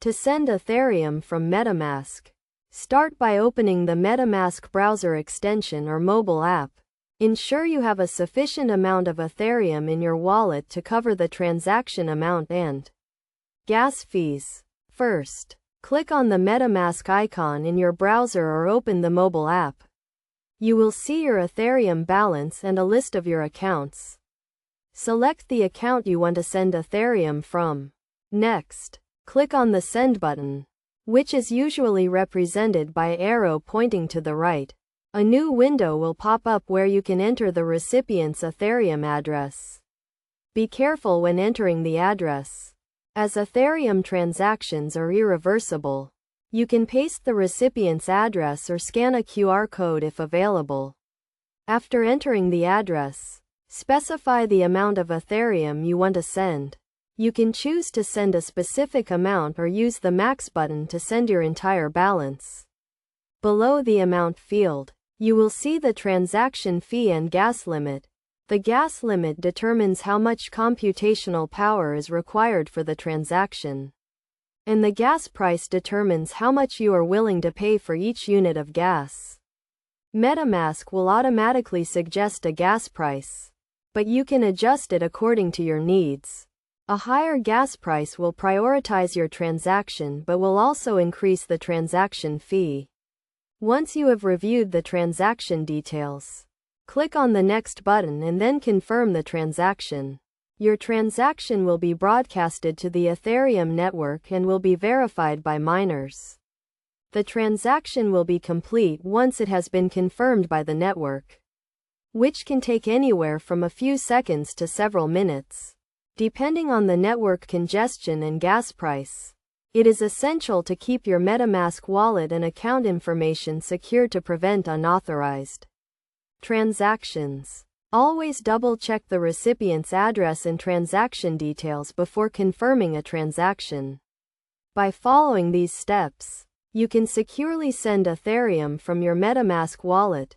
To send Ethereum from Metamask, start by opening the Metamask browser extension or mobile app. Ensure you have a sufficient amount of Ethereum in your wallet to cover the transaction amount and gas fees. First, click on the Metamask icon in your browser or open the mobile app. You will see your Ethereum balance and a list of your accounts. Select the account you want to send Ethereum from. Next, click on the Send button, which is usually represented by an arrow pointing to the right. A new window will pop up where you can enter the recipient's Ethereum address. Be careful when entering the address, as Ethereum transactions are irreversible. You can paste the recipient's address or scan a QR code if available. After entering the address, specify the amount of Ethereum you want to send. You can choose to send a specific amount or use the Max button to send your entire balance. Below the amount field, you will see the transaction fee and gas limit. The gas limit determines how much computational power is required for the transaction, and the gas price determines how much you are willing to pay for each unit of gas. Metamask will automatically suggest a gas price, but you can adjust it according to your needs. A higher gas price will prioritize your transaction but will also increase the transaction fee. Once you have reviewed the transaction details, click on the Next button and then confirm the transaction. Your transaction will be broadcasted to the Ethereum network and will be verified by miners. The transaction will be complete once it has been confirmed by the network, which can take anywhere from a few seconds to several minutes, depending on the network congestion and gas price. It is essential to keep your Metamask wallet and account information secure to prevent unauthorized transactions. Always double-check the recipient's address and transaction details before confirming a transaction. By following these steps, you can securely send Ethereum from your Metamask wallet.